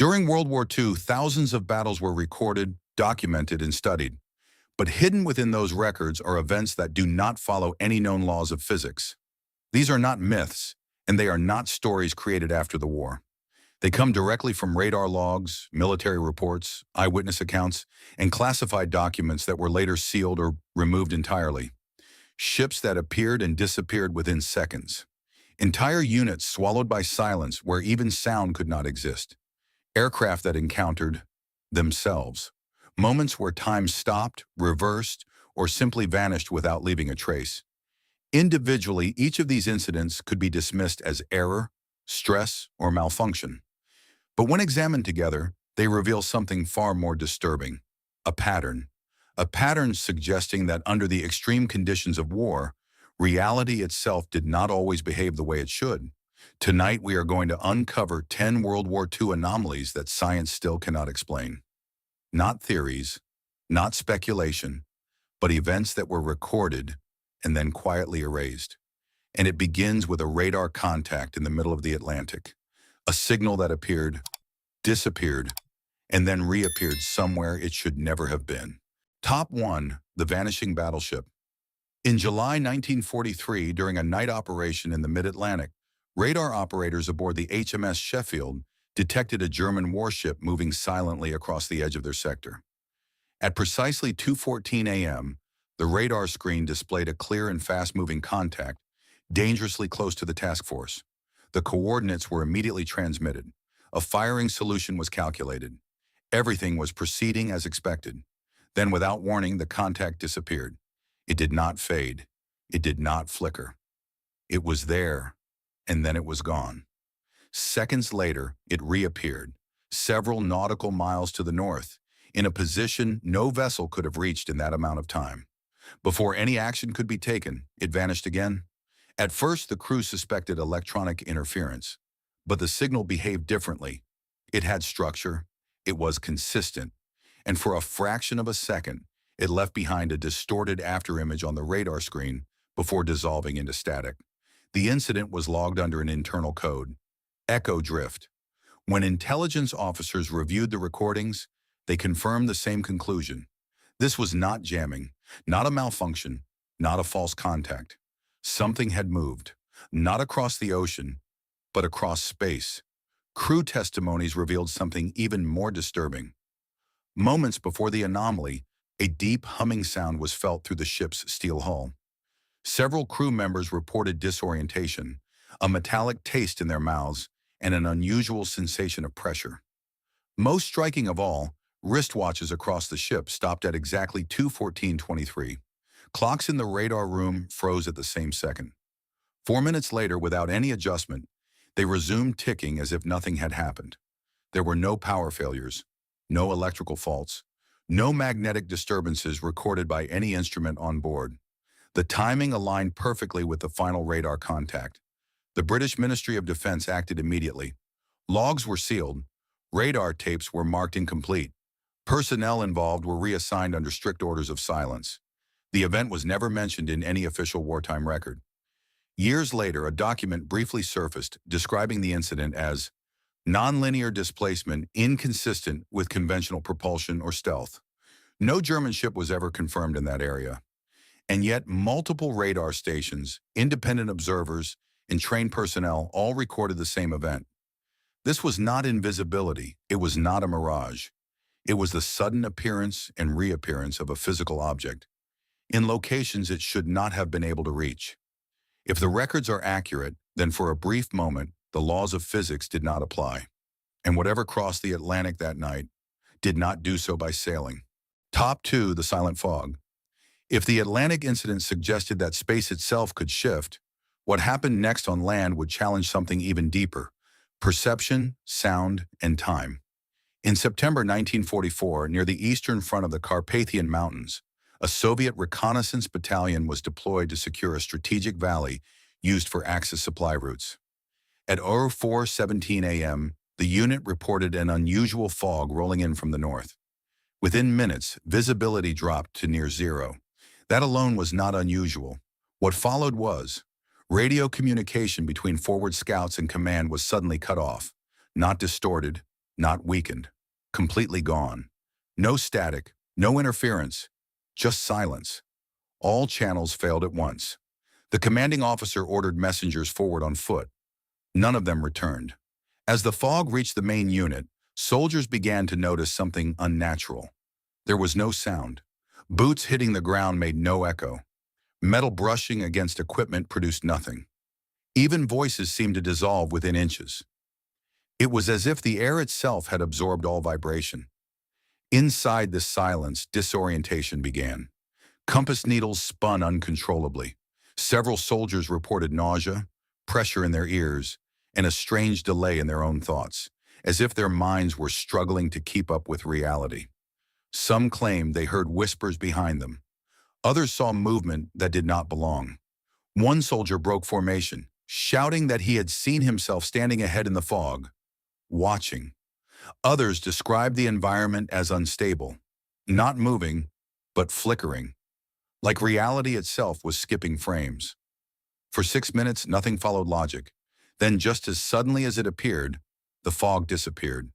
During World War II, thousands of battles were recorded, documented, and studied. But hidden within those records are events that do not follow any known laws of physics. These are not myths, and they are not stories created after the war. They come directly from radar logs, military reports, eyewitness accounts, and classified documents that were later sealed or removed entirely. Ships that appeared and disappeared within seconds. Entire units swallowed by silence where even sound could not exist. Aircraft that encountered themselves. Moments where time stopped, reversed, or simply vanished without leaving a trace. Individually, each of these incidents could be dismissed as error, stress, or malfunction. But when examined together, they reveal something far more disturbing: a pattern. A pattern suggesting that under the extreme conditions of war, reality itself did not always behave the way it should. Tonight, we are going to uncover 10 World War II anomalies that science still cannot explain. Not theories, not speculation, but events that were recorded and then quietly erased. And it begins with a radar contact in the middle of the Atlantic. A signal that appeared, disappeared, and then reappeared somewhere it should never have been. Top 1. The vanishing battleship. In July 1943, during a night operation in the mid-Atlantic, radar operators aboard the HMS Sheffield detected a German warship moving silently across the edge of their sector. At precisely 2:14 a.m., the radar screen displayed a clear and fast-moving contact, dangerously close to the task force. The coordinates were immediately transmitted. A firing solution was calculated. Everything was proceeding as expected. Then, without warning, the contact disappeared. It did not fade. It did not flicker. It was there, and then it was gone. Seconds later, it reappeared, several nautical miles to the north, in a position no vessel could have reached in that amount of time. Before any action could be taken, it vanished again. At first, the crew suspected electronic interference, but the signal behaved differently. It had structure, it was consistent, and for a fraction of a second, it left behind a distorted afterimage on the radar screen before dissolving into static. The incident was logged under an internal code: echo drift. When intelligence officers reviewed the recordings, they confirmed the same conclusion. This was not jamming, not a malfunction, not a false contact. Something had moved, not across the ocean, but across space. Crew testimonies revealed something even more disturbing. Moments before the anomaly, a deep humming sound was felt through the ship's steel hull. Several crew members reported disorientation, a metallic taste in their mouths, and an unusual sensation of pressure. Most striking of all, wristwatches across the ship stopped at exactly 2:14:23. Clocks in the radar room froze at the same second. 4 minutes later, without any adjustment, they resumed ticking as if nothing had happened. There were no power failures, no electrical faults, no magnetic disturbances recorded by any instrument on board. The timing aligned perfectly with the final radar contact. The British Ministry of Defense acted immediately. Logs were sealed. Radar tapes were marked incomplete. Personnel involved were reassigned under strict orders of silence. The event was never mentioned in any official wartime record. Years later, a document briefly surfaced describing the incident as nonlinear displacement inconsistent with conventional propulsion or stealth. No German ship was ever confirmed in that area. And yet, multiple radar stations, independent observers, and trained personnel all recorded the same event. This was not invisibility. It was not a mirage. It was the sudden appearance and reappearance of a physical object in locations it should not have been able to reach. If the records are accurate, then for a brief moment, the laws of physics did not apply. And whatever crossed the Atlantic that night did not do so by sailing. Top 2, the silent fog. If the Atlantic incident suggested that space itself could shift, what happened next on land would challenge something even deeper: perception, sound, and time. In September 1944, near the eastern front of the Carpathian Mountains, a Soviet reconnaissance battalion was deployed to secure a strategic valley used for Axis supply routes. At 04:17 a.m., the unit reported an unusual fog rolling in from the north. Within minutes, visibility dropped to near zero. That alone was not unusual. What followed was radio communication between forward scouts and command was suddenly cut off, not distorted, not weakened, completely gone. No static, no interference, just silence. All channels failed at once. The commanding officer ordered messengers forward on foot. None of them returned. As the fog reached the main unit, soldiers began to notice something unnatural. There was no sound. Boots hitting the ground made no echo. Metal brushing against equipment produced nothing. Even voices seemed to dissolve within inches. It was as if the air itself had absorbed all vibration. Inside this silence, disorientation began. Compass needles spun uncontrollably. Several soldiers reported nausea, pressure in their ears, and a strange delay in their own thoughts, as if their minds were struggling to keep up with reality. Some claimed they heard whispers behind them. Others saw movement that did not belong. One soldier broke formation, shouting that he had seen himself standing ahead in the fog, watching. Others described the environment as unstable, not moving, but flickering, like reality itself was skipping frames. For 6 minutes, nothing followed logic. Then, just as suddenly as it appeared, the fog disappeared.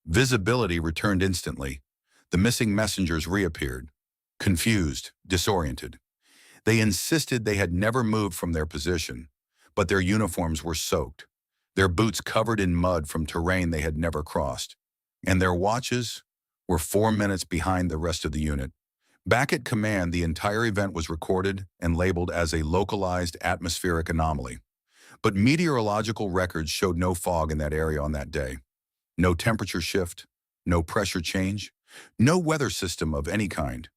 Visibility returned instantly. The missing messengers reappeared, confused, disoriented. They insisted they had never moved from their position, but their uniforms were soaked, their boots covered in mud from terrain they had never crossed, and their watches were 4 minutes behind the rest of the unit. Back at command, the entire event was recorded and labeled as a localized atmospheric anomaly. But meteorological records showed no fog in that area on that day. No temperature shift, no pressure change, no weather system of any kind.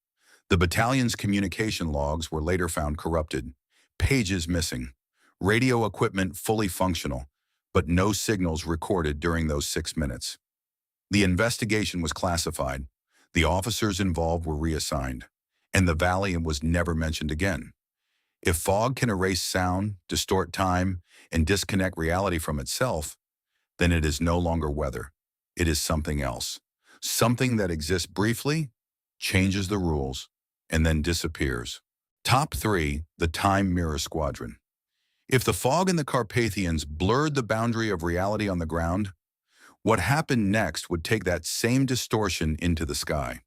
The battalion's communication logs were later found corrupted, pages missing, radio equipment fully functional, but no signals recorded during those 6 minutes. The investigation was classified. The officers involved were reassigned, and the valley was never mentioned again. If fog can erase sound, distort time, and disconnect reality from itself, then it is no longer weather. It is something else. Something that exists briefly, changes the rules, and then disappears. Top 3, the Time Mirror Squadron. If the fog in the Carpathians blurred the boundary of reality on the ground, what happened next would take that same distortion into the sky.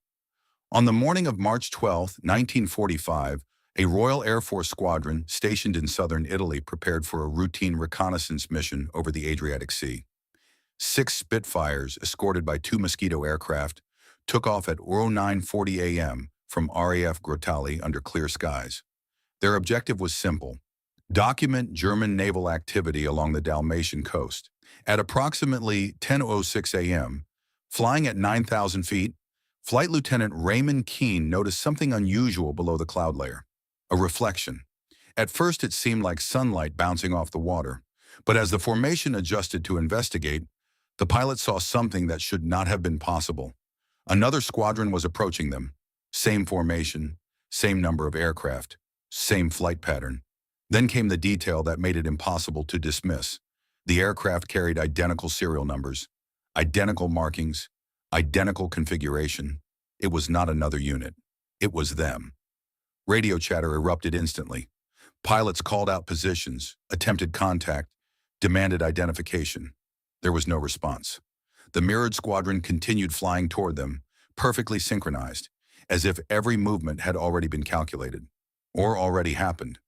On the morning of March 12, 1945, a Royal Air Force squadron stationed in southern Italy prepared for a routine reconnaissance mission over the Adriatic Sea. 6 Spitfires, escorted by 2 Mosquito aircraft, took off at 09:40 a.m. from RAF Grottaglie under clear skies. Their objective was simple: document German naval activity along the Dalmatian coast. At approximately 10:06 a.m., flying at 9,000 feet, Flight Lieutenant Raymond Keane noticed something unusual below the cloud layer: a reflection. At first, it seemed like sunlight bouncing off the water, but as the formation adjusted to investigate, the pilot saw something that should not have been possible. Another squadron was approaching them. Same formation, same number of aircraft, same flight pattern. Then came the detail that made it impossible to dismiss. The aircraft carried identical serial numbers, identical markings, identical configuration. It was not another unit. It was them. Radio chatter erupted instantly. Pilots called out positions, attempted contact, demanded identification. There was no response. The mirrored squadron continued flying toward them, perfectly synchronized, as if every movement had already been calculated, or already happened.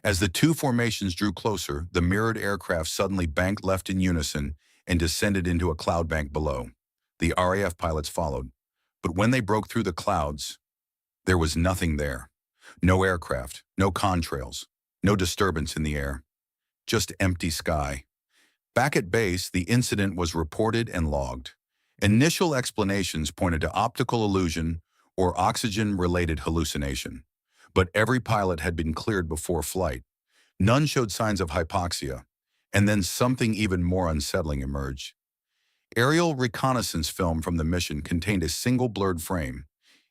As the 2 formations drew closer, the mirrored aircraft suddenly banked left in unison and descended into a cloud bank below. The RAF pilots followed, but when they broke through the clouds, there was nothing there. No aircraft, no contrails, no disturbance in the air, just empty sky. Back at base, the incident was reported and logged. Initial explanations pointed to optical illusion or oxygen-related hallucination, but every pilot had been cleared before flight. None showed signs of hypoxia, and then something even more unsettling emerged. Aerial reconnaissance film from the mission contained a single blurred frame.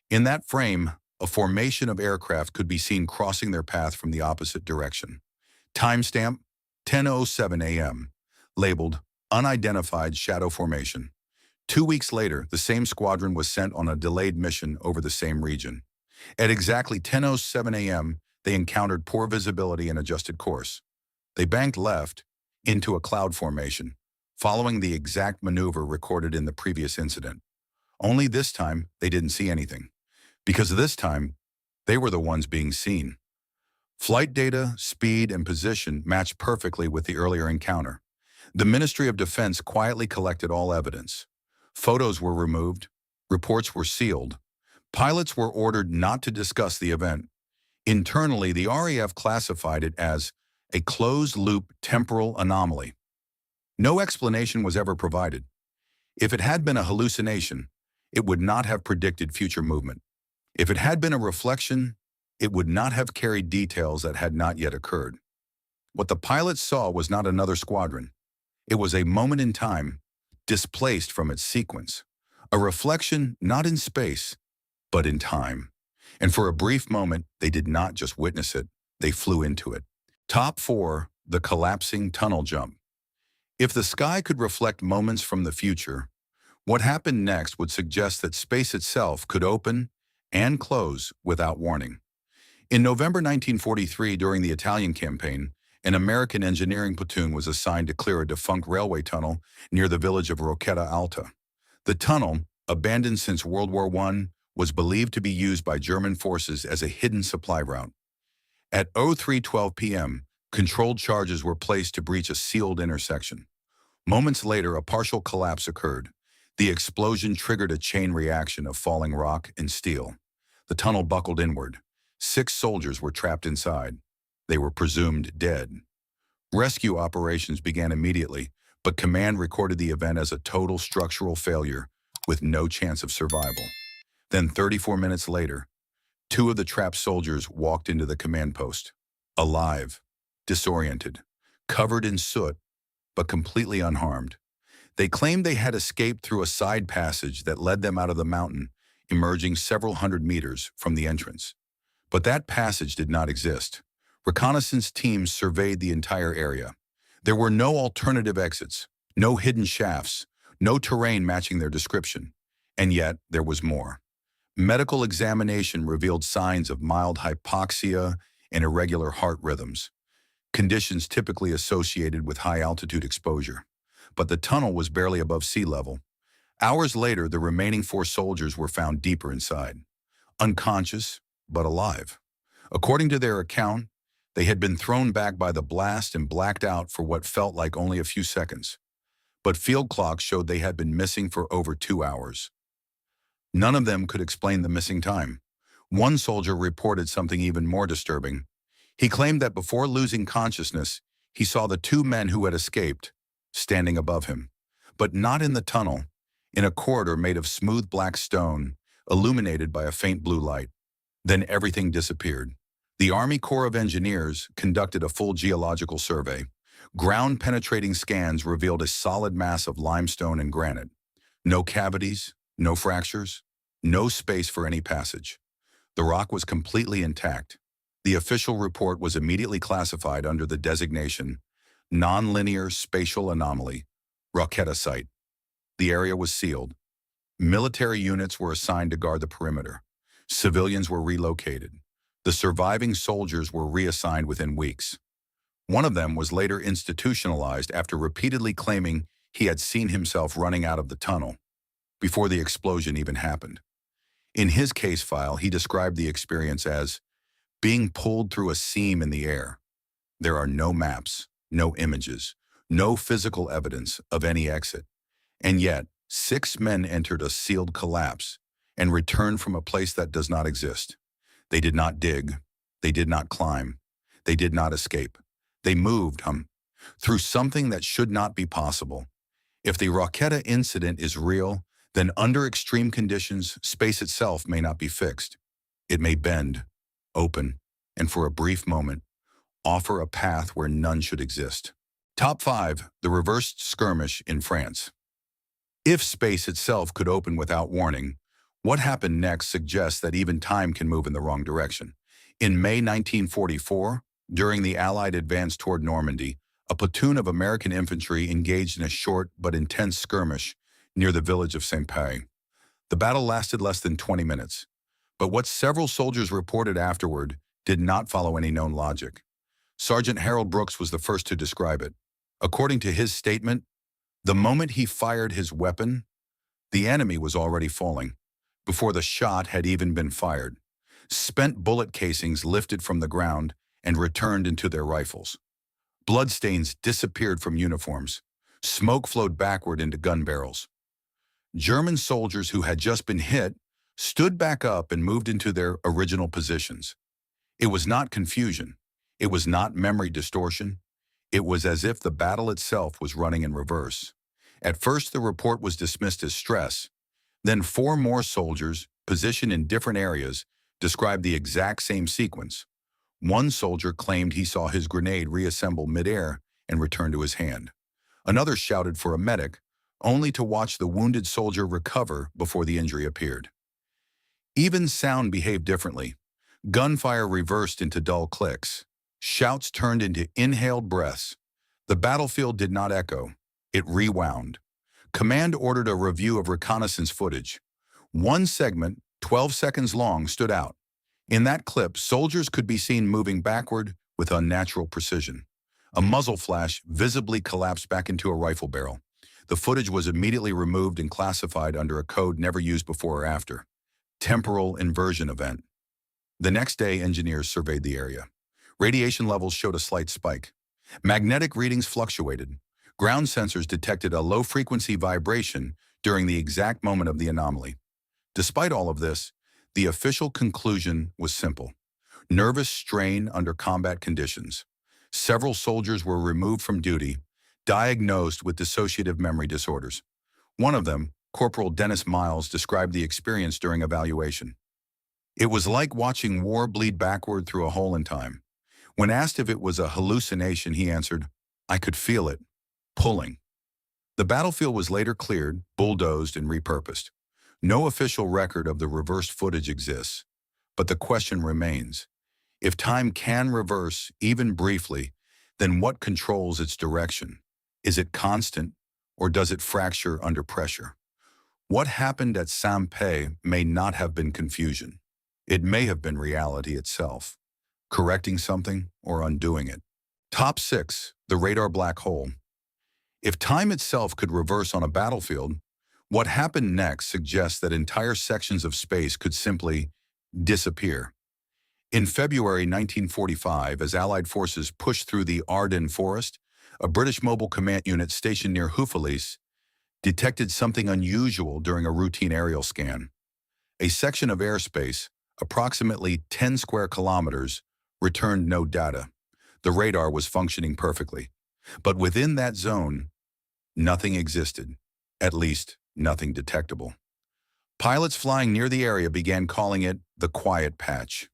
In that frame, a formation of aircraft could be seen crossing their path from the opposite direction. Timestamp: 10:07 a.m., labeled Unidentified Shadow Formation. 2 weeks later, the same squadron was sent on a delayed mission over the same region. At exactly 10:07 a.m., they encountered poor visibility and adjusted course. They banked left into a cloud formation, following the exact maneuver recorded in the previous incident. Only this time, they didn't see anything, because this time, they were the ones being seen. Flight data, speed, and position matched perfectly with the earlier encounter. The Ministry of Defense quietly collected all evidence. Photos were removed, reports were sealed, pilots were ordered not to discuss the event. Internally, the RAF classified it as a closed-loop temporal anomaly. No explanation was ever provided. If it had been a hallucination, it would not have predicted future movement. If it had been a reflection, it would not have carried details that had not yet occurred. What the pilots saw was not another squadron. It was a moment in time, displaced from its sequence. A reflection not in space, but in time. And for a brief moment, they did not just witness it, they flew into it. Top 4, the collapsing tunnel jump. If the sky could reflect moments from the future, what happened next would suggest that space itself could open and close without warning. In November 1943, during the Italian campaign, an American engineering platoon was assigned to clear a defunct railway tunnel near the village of Rocchetta Alta. The tunnel, abandoned since World War I, was believed to be used by German forces as a hidden supply route. At 03:12 p.m., controlled charges were placed to breach a sealed intersection. Moments later, a partial collapse occurred. The explosion triggered a chain reaction of falling rock and steel. The tunnel buckled inward. 6 soldiers were trapped inside. They were presumed dead. Rescue operations began immediately, but command recorded the event as a total structural failure with no chance of survival. Then 34 minutes later, 2 of the trapped soldiers walked into the command post, alive, disoriented, covered in soot, but completely unharmed. They claimed they had escaped through a side passage that led them out of the mountain, emerging several hundred meters from the entrance. But that passage did not exist. Reconnaissance teams surveyed the entire area. There were no alternative exits, no hidden shafts, no terrain matching their description. And yet, there was more. Medical examination revealed signs of mild hypoxia and irregular heart rhythms, conditions typically associated with high-altitude exposure. But the tunnel was barely above sea level. Hours later, the remaining 4 soldiers were found deeper inside, unconscious but alive. According to their account, they had been thrown back by the blast and blacked out for what felt like only a few seconds. But field clocks showed they had been missing for over 2 hours. None of them could explain the missing time. One soldier reported something even more disturbing. He claimed that before losing consciousness, he saw the 2 men who had escaped standing above him, but not in the tunnel, in a corridor made of smooth black stone, illuminated by a faint blue light. Then everything disappeared. The Army Corps of Engineers conducted a full geological survey. Ground-penetrating scans revealed a solid mass of limestone and granite. No cavities, no fractures, no space for any passage. The rock was completely intact. The official report was immediately classified under the designation Nonlinear Spatial Anomaly, Rocchetta Site. The area was sealed. Military units were assigned to guard the perimeter. Civilians were relocated. The surviving soldiers were reassigned within weeks. One of them was later institutionalized after repeatedly claiming he had seen himself running out of the tunnel before the explosion even happened. In his case file, he described the experience as being pulled through a seam in the air. There are no maps, no images, no physical evidence of any exit. And yet, 6 men entered a sealed collapse and returned from a place that does not exist. They did not dig. They did not climb. They did not escape. They moved through something that should not be possible. If the Rocchetta incident is real, then under extreme conditions, space itself may not be fixed. It may bend, open, and for a brief moment, offer a path where none should exist. Top 5, the reversed skirmish in France. If space itself could open without warning, what happened next suggests that even time can move in the wrong direction. In May 1944, during the Allied advance toward Normandy, a platoon of American infantry engaged in a short but intense skirmish near the village of Saint-Pé. The battle lasted less than 20 minutes, but what several soldiers reported afterward did not follow any known logic. Sergeant Harold Brooks was the first to describe it. According to his statement, The moment he fired his weapon, the enemy was already falling, before the shot had even been fired. Spent bullet casings lifted from the ground and returned into their rifles. Bloodstains disappeared from uniforms. Smoke flowed backward into gun barrels. German soldiers who had just been hit stood back up and moved into their original positions. It was not confusion. It was not memory distortion. It was as if the battle itself was running in reverse. At first, the report was dismissed as stress. Then 4 more soldiers, positioned in different areas, described the exact same sequence. One soldier claimed he saw his grenade reassemble midair and return to his hand. Another shouted for a medic, only to watch the wounded soldier recover before the injury appeared. Even sound behaved differently. Gunfire reversed into dull clicks. Shouts turned into inhaled breaths. The battlefield did not echo. It rewound. Command ordered a review of reconnaissance footage. One segment, 12 seconds long, stood out. In that clip, soldiers could be seen moving backward with unnatural precision. A muzzle flash visibly collapsed back into a rifle barrel. The footage was immediately removed and classified under a code never used before or after. Temporal inversion event. The next day, engineers surveyed the area. Radiation levels showed a slight spike. Magnetic readings fluctuated. Ground sensors detected a low-frequency vibration during the exact moment of the anomaly. Despite all of this, the official conclusion was simple. Nervous strain under combat conditions. Several soldiers were removed from duty, diagnosed with dissociative memory disorders. One of them, Corporal Dennis Miles, described the experience during evaluation. It was like watching war bleed backward through a hole in time. When asked if it was a hallucination, he answered, "I could feel it, pulling." The battlefield was later cleared, bulldozed, and repurposed. No official record of the reversed footage exists, but the question remains. If time can reverse, even briefly, then what controls its direction? Is it constant, or does it fracture under pressure? What happened at Saint-Pé may not have been confusion. It may have been reality itself, correcting something or undoing it. Top 6, the radar black hole. If time itself could reverse on a battlefield, what happened next suggests that entire sections of space could simply disappear. In February 1945, as Allied forces pushed through the Ardennes forest, a British mobile command unit stationed near Houffalize detected something unusual during a routine aerial scan. A section of airspace, approximately 10 square kilometers, returned no data. The radar was functioning perfectly. But within that zone, nothing existed, at least nothing detectable. Pilots flying near the area began calling it the quiet patch,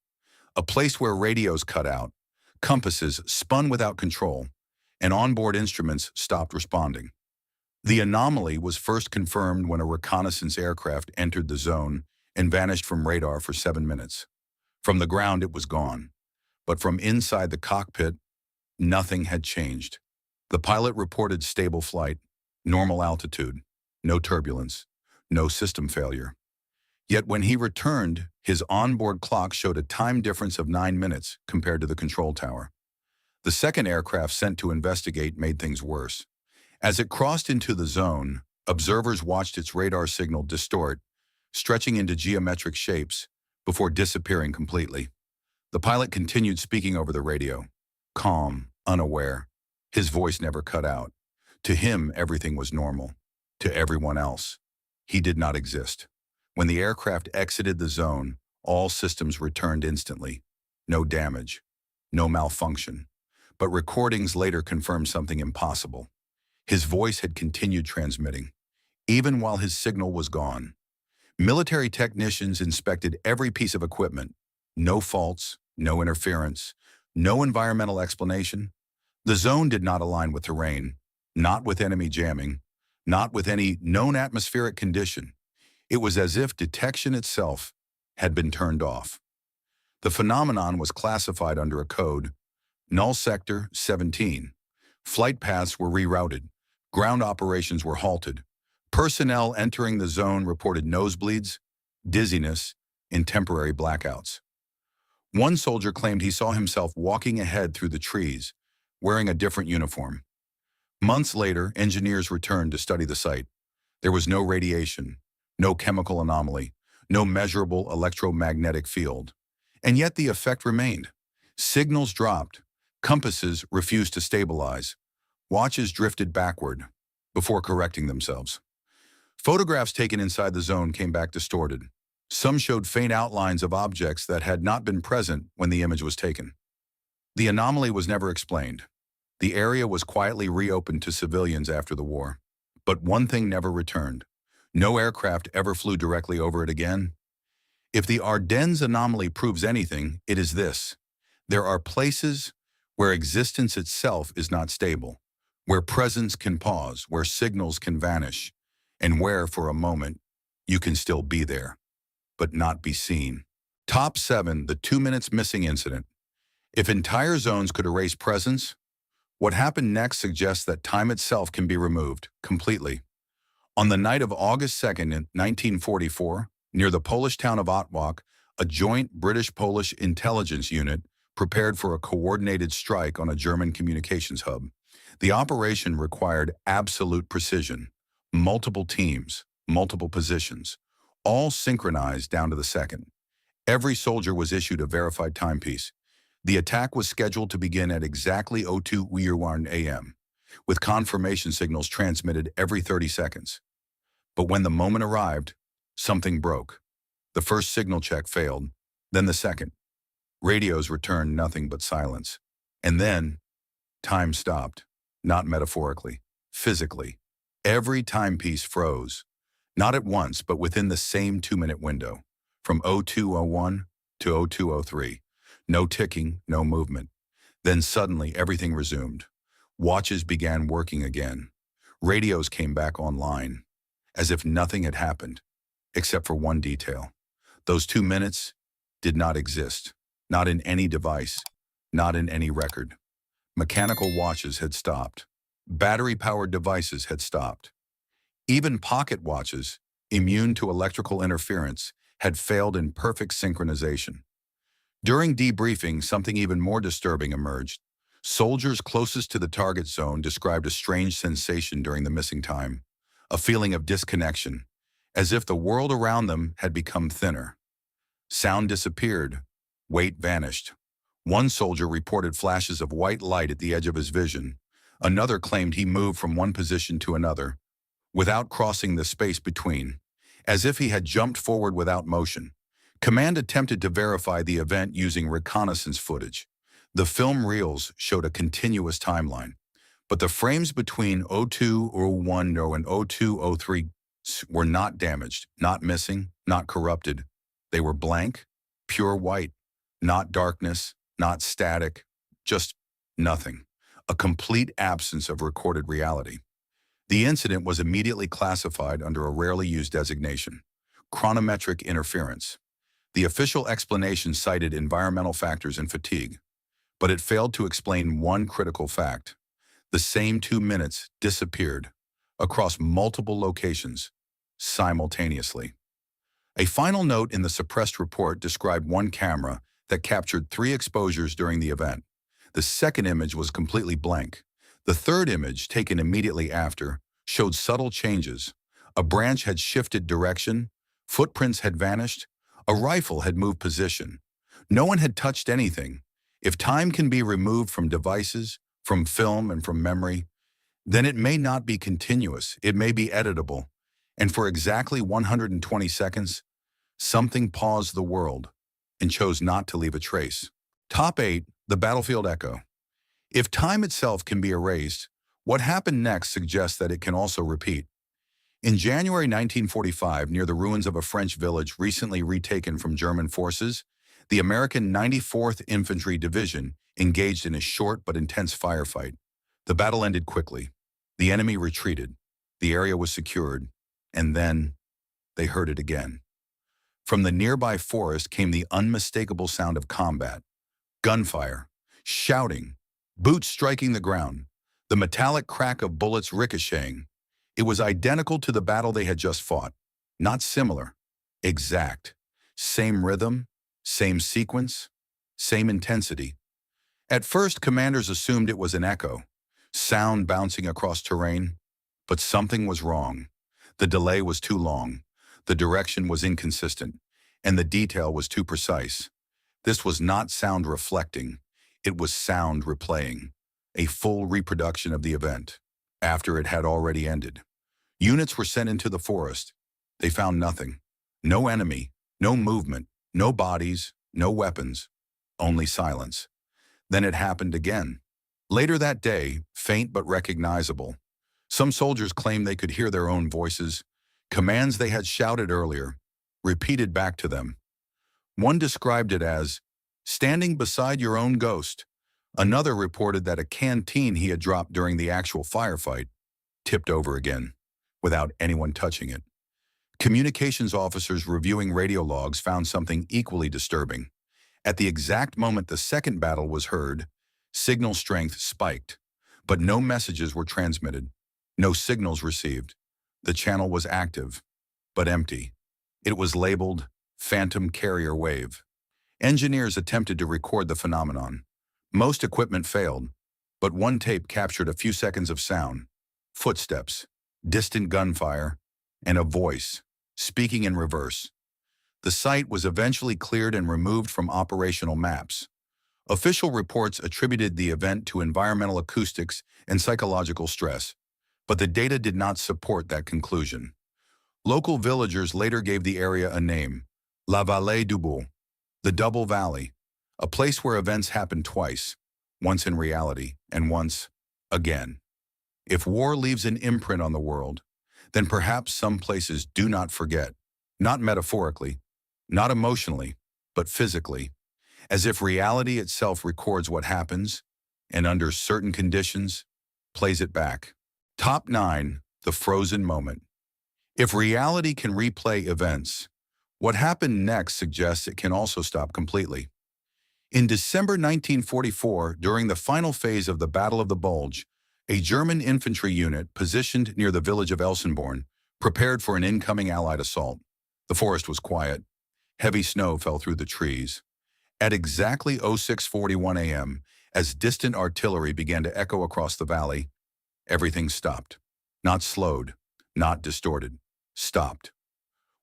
a place where radios cut out, compasses spun without control, and onboard instruments stopped responding. The anomaly was first confirmed when a reconnaissance aircraft entered the zone and vanished from radar for 7 minutes. From the ground, it was gone. But from inside the cockpit, nothing had changed. The pilot reported stable flight, normal altitude, no turbulence, no system failure. Yet when he returned, his onboard clock showed a time difference of 9 minutes compared to the control tower. The second aircraft sent to investigate made things worse. As it crossed into the zone, observers watched its radar signal distort, stretching into geometric shapes before disappearing completely. The pilot continued speaking over the radio, calm, unaware. His voice never cut out. To him, everything was normal. To everyone else, he did not exist. When the aircraft exited the zone, all systems returned instantly. No damage, no malfunction. But recordings later confirmed something impossible. His voice had continued transmitting, even while his signal was gone. Military technicians inspected every piece of equipment. No faults, no interference, no environmental explanation. The zone did not align with terrain, not with enemy jamming, not with any known atmospheric condition. It was as if detection itself had been turned off. The phenomenon was classified under a code, Null Sector 17. Flight paths were rerouted. Ground operations were halted. Personnel entering the zone reported nosebleeds, dizziness, and temporary blackouts. One soldier claimed he saw himself walking ahead through the trees, wearing a different uniform. Months later, engineers returned to study the site. There was no radiation, no chemical anomaly, no measurable electromagnetic field. And yet the effect remained. Signals dropped, compasses refused to stabilize, watches drifted backward before correcting themselves. Photographs taken inside the zone came back distorted. Some showed faint outlines of objects that had not been present when the image was taken. The anomaly was never explained. The area was quietly reopened to civilians after the war. But one thing never returned. No aircraft ever flew directly over it again. If the Ardennes anomaly proves anything, it is this. There are places where existence itself is not stable, where presence can pause, where signals can vanish, and where, for a moment, you can still be there, but not be seen. Top 7, the 2 minutes missing incident. If entire zones could erase presence, what happened next suggests that time itself can be removed completely. On the night of August 2nd, 1944, near the Polish town of Otwock, a joint British-Polish intelligence unit prepared for a coordinated strike on a German communications hub. The operation required absolute precision, multiple teams, multiple positions, all synchronized down to the second. Every soldier was issued a verified timepiece. The attack was scheduled to begin at exactly 02:01 a.m., with confirmation signals transmitted every 30 seconds. But when the moment arrived, something broke. The first signal check failed, then the second. Radios returned nothing but silence. And then, time stopped, not metaphorically, physically. Every timepiece froze, not at once, but within the same 2-minute window, from 02:01 to 02:03. No ticking, no movement. Then suddenly everything resumed. Watches began working again. Radios came back online, as if nothing had happened, except for one detail. Those 2 minutes did not exist, not in any device, not in any record. Mechanical watches had stopped. Battery-powered devices had stopped. Even pocket watches, immune to electrical interference, had failed in perfect synchronization. During debriefing, something even more disturbing emerged. Soldiers closest to the target zone described a strange sensation during the missing time, a feeling of disconnection, as if the world around them had become thinner. Sound disappeared, weight vanished. One soldier reported flashes of white light at the edge of his vision. Another claimed he moved from one position to another, without crossing the space between, as if he had jumped forward without motion. Command attempted to verify the event using reconnaissance footage. The film reels showed a continuous timeline, but the frames between 02:01 and 02:03 were not damaged, not missing, not corrupted. They were blank, pure white, not darkness, not static, just nothing. A complete absence of recorded reality. The incident was immediately classified under a rarely used designation, chronometric interference. The official explanation cited environmental factors and fatigue, but it failed to explain one critical fact. The same 2 minutes disappeared across multiple locations simultaneously. A final note in the suppressed report described one camera that captured 3 exposures during the event. The second image was completely blank. The third image, taken immediately after, showed subtle changes. A branch had shifted direction, footprints had vanished, a rifle had moved position. No one had touched anything. If time can be removed from devices, from film, and from memory, then it may not be continuous, it may be editable. And for exactly 120 seconds, something paused the world and chose not to leave a trace. Top 8, the battlefield echo. If time itself can be erased, what happened next suggests that it can also repeat. In January 1945, near the ruins of a French village recently retaken from German forces, the American 94th Infantry Division engaged in a short but intense firefight. The battle ended quickly. The enemy retreated. The area was secured. And then they heard it again. From the nearby forest came the unmistakable sound of combat. Gunfire, shouting, boots striking the ground, the metallic crack of bullets ricocheting. It was identical to the battle they had just fought. Not similar, exact. Same rhythm, same sequence, same intensity. At first, commanders assumed it was an echo. sound bouncing across terrain. But something was wrong. The delay was too long, the direction was inconsistent, and the detail was too precise. This was not sound reflecting, it was sound replaying, a full reproduction of the event, after it had already ended. Units were sent into the forest. They found nothing. No enemy, no movement, no bodies, no weapons, only silence. Then it happened again. Later that day, faint but recognizable. Some soldiers claimed they could hear their own voices, commands they had shouted earlier, repeated back to them. One described it as, standing beside your own ghost. Another reported that a canteen he had dropped during the actual firefight tipped over again, without anyone touching it. Communications officers reviewing radio logs found something equally disturbing. At the exact moment the second battle was heard, signal strength spiked, but no messages were transmitted, no signals received. The channel was active, but empty. It was labeled Phantom Carrier Wave. Engineers attempted to record the phenomenon. Most equipment failed, but one tape captured a few seconds of sound, footsteps, distant gunfire, and a voice, speaking in reverse. The site was eventually cleared and removed from operational maps. Official reports attributed the event to environmental acoustics and psychological stress, but the data did not support that conclusion. Local villagers later gave the area a name, La Vallée du Boule, the Double Valley, a place where events happened twice, once in reality and once again. If war leaves an imprint on the world, then perhaps some places do not forget, not metaphorically, not emotionally, but physically, as if reality itself records what happens and under certain conditions, plays it back. Top 9, the frozen moment. If reality can replay events, what happened next suggests it can also stop completely. In December 1944, during the final phase of the Battle of the Bulge, a German infantry unit positioned near the village of Elsenborn prepared for an incoming Allied assault. The forest was quiet. Heavy snow fell through the trees. At exactly 06:41 a.m., as distant artillery began to echo across the valley, everything stopped. Not slowed, not distorted. Stopped.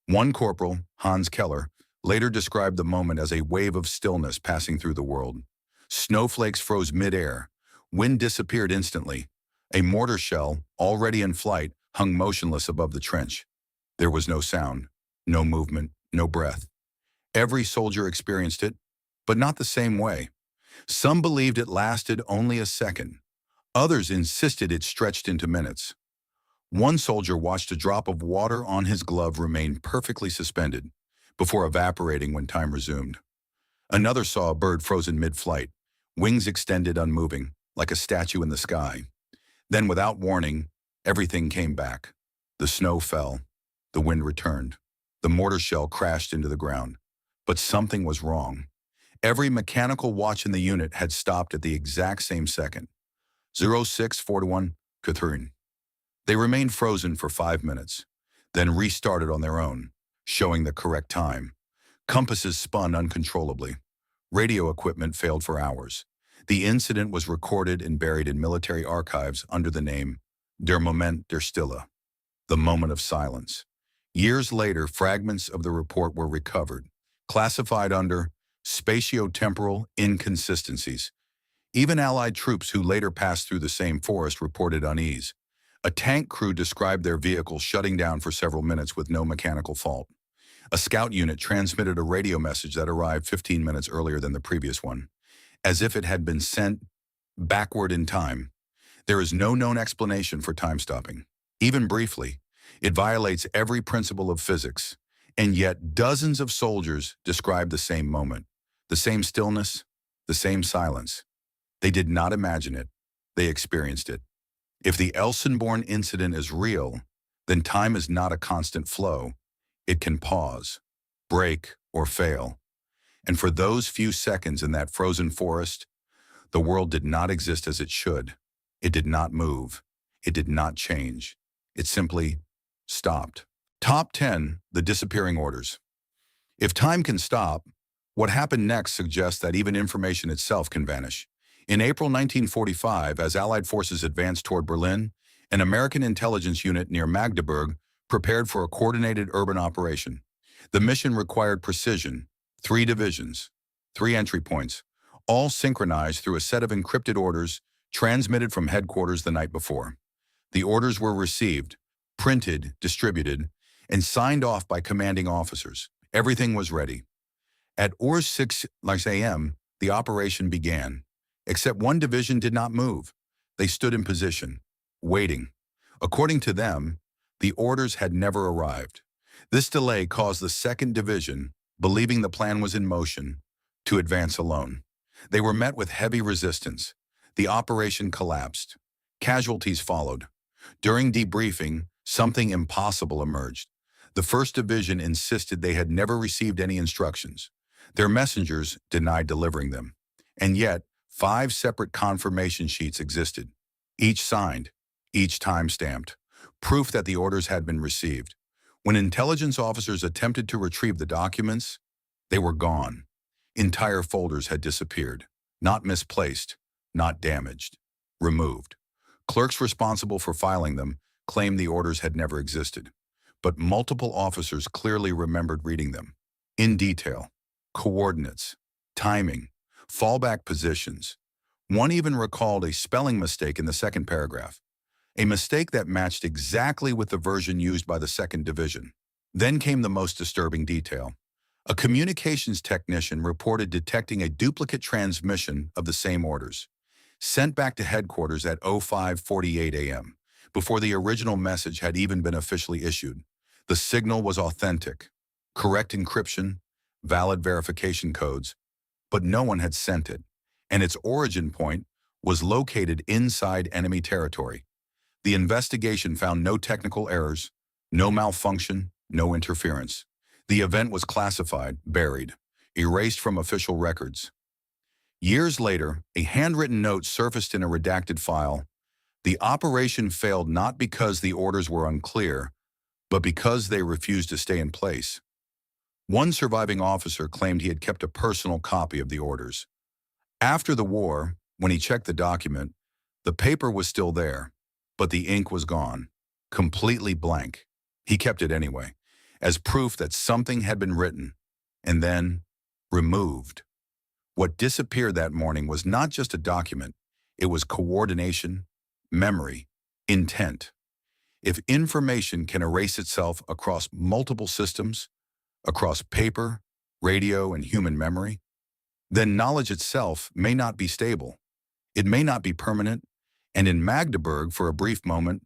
One corporal, Hans Keller, later described the moment as a wave of stillness passing through the world. Snowflakes froze mid-air. Wind disappeared instantly. A mortar shell, already in flight, hung motionless above the trench. There was no sound, no movement, no breath. Every soldier experienced it, but not the same way. Some believed it lasted only a second. Others insisted it stretched into minutes. One soldier watched a drop of water on his glove remain perfectly suspended before evaporating when time resumed. Another saw a bird frozen mid-flight, wings extended unmoving, like a statue in the sky. Then, without warning, everything came back. The snow fell. The wind returned. The mortar shell crashed into the ground. But something was wrong. Every mechanical watch in the unit had stopped at the exact same second. 06:41 Catherine. They remained frozen for 5 minutes, then restarted on their own, showing the correct time. Compasses spun uncontrollably. Radio equipment failed for hours. The incident was recorded and buried in military archives under the name Der Moment der Stille, the moment of silence. Years later, fragments of the report were recovered, classified under spatiotemporal inconsistencies. Even Allied troops who later passed through the same forest reported unease. A tank crew described their vehicle shutting down for several minutes with no mechanical fault. A scout unit transmitted a radio message that arrived 15 minutes earlier than the previous one, as if it had been sent backward in time. There is no known explanation for time stopping. Even briefly, it violates every principle of physics, and yet dozens of soldiers described the same moment, the same stillness, the same silence. They did not imagine it, they experienced it. If the Elsenborn incident is real, then time is not a constant flow. It can pause, break, or fail. And for those few seconds in that frozen forest, the world did not exist as it should. It did not move. It did not change. It simply stopped. Top 10, the disappearing orders. If time can stop, what happened next suggests that even information itself can vanish. In April 1945, as Allied forces advanced toward Berlin, an American intelligence unit near Magdeburg prepared for a coordinated urban operation. The mission required precision, 3 divisions, 3 entry points, all synchronized through a set of encrypted orders transmitted from headquarters the night before. The orders were received, printed, distributed, and signed off by commanding officers. Everything was ready. At 6 a.m., the operation began. Except one division did not move. They stood in position, waiting. According to them, the orders had never arrived. This delay caused the 2nd Division, believing the plan was in motion, to advance alone. They were met with heavy resistance. The operation collapsed. Casualties followed. During debriefing, something impossible emerged. The 1st Division insisted they had never received any instructions. Their messengers denied delivering them. And yet, 5 separate confirmation sheets existed, each signed, each time-stamped, proof that the orders had been received. When intelligence officers attempted to retrieve the documents, they were gone. Entire folders had disappeared, not misplaced, not damaged, removed. Clerks responsible for filing them claimed the orders had never existed, but multiple officers clearly remembered reading them, in detail, coordinates, timing, fallback positions. One even recalled a spelling mistake in the 2nd paragraph, a mistake that matched exactly with the version used by the 2nd Division. Then came the most disturbing detail. A communications technician reported detecting a duplicate transmission of the same orders, sent back to headquarters at 05:48 a.m., before the original message had even been officially issued. The signal was authentic, correct encryption, valid verification codes, but no one had sent it, and its origin point was located inside enemy territory. The investigation found no technical errors, no malfunction, no interference. The event was classified, buried, erased from official records. Years later, a handwritten note surfaced in a redacted file. The operation failed not because the orders were unclear, but because they refused to stay in place. One surviving officer claimed he had kept a personal copy of the orders. After the war, when he checked the document, the paper was still there, but the ink was gone, completely blank. He kept it anyway, as proof that something had been written, and then removed. What disappeared that morning was not just a document, it was coordination, memory, intent. If information can erase itself across multiple systems, across paper, radio, and human memory, then knowledge itself may not be stable. It may not be permanent, and in Magdeburg, for a brief moment,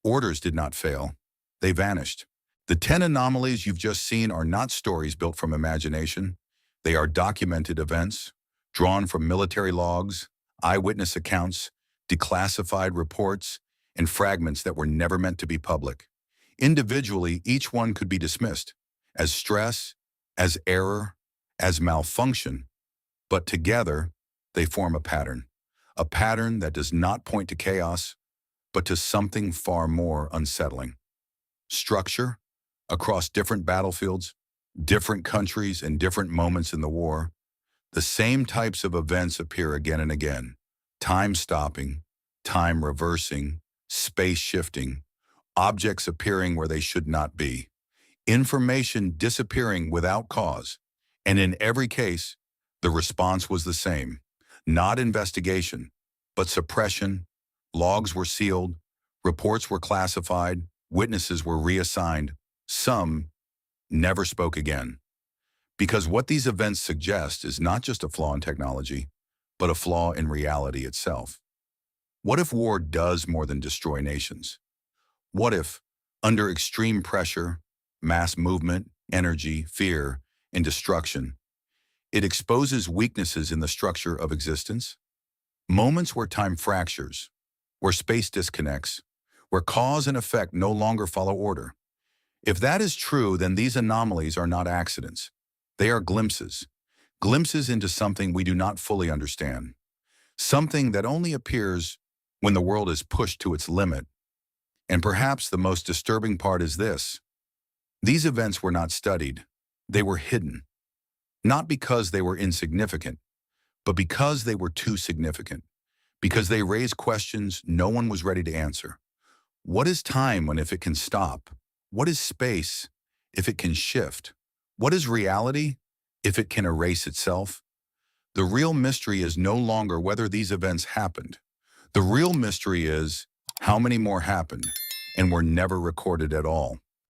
orders did not fail. They vanished. The 10 anomalies you've just seen are not stories built from imagination. They are documented events, drawn from military logs, eyewitness accounts, declassified reports, and fragments that were never meant to be public. Individually, each one could be dismissed as stress, as error, as malfunction, but together they form a pattern that does not point to chaos, but to something far more unsettling. Structure, across different battlefields, different countries, and different moments in the war, the same types of events appear again and again. Time stopping, time reversing, space shifting, objects appearing where they should not be, information disappearing without cause, and in every case, the response was the same. Not investigation, but suppression. Logs were sealed, reports were classified, witnesses were reassigned. Some never spoke again. Because what these events suggest is not just a flaw in technology, but a flaw in reality itself. What if war does more than destroy nations? What if, under extreme pressure, mass movement, energy, fear, and destruction, it exposes weaknesses in the structure of existence? Moments where time fractures, where space disconnects, where cause and effect no longer follow order. If that is true, then these anomalies are not accidents. They are glimpses into something we do not fully understand, something that only appears when the world is pushed to its limit. And perhaps the most disturbing part is this: these events were not studied, they were hidden. Not because they were insignificant, but because they were too significant, because they raised questions no one was ready to answer. What is time when if it can stop? What is space if it can shift? What is reality if it can erase itself? The real mystery is no longer whether these events happened. The real mystery is how many more happened and were never recorded at all.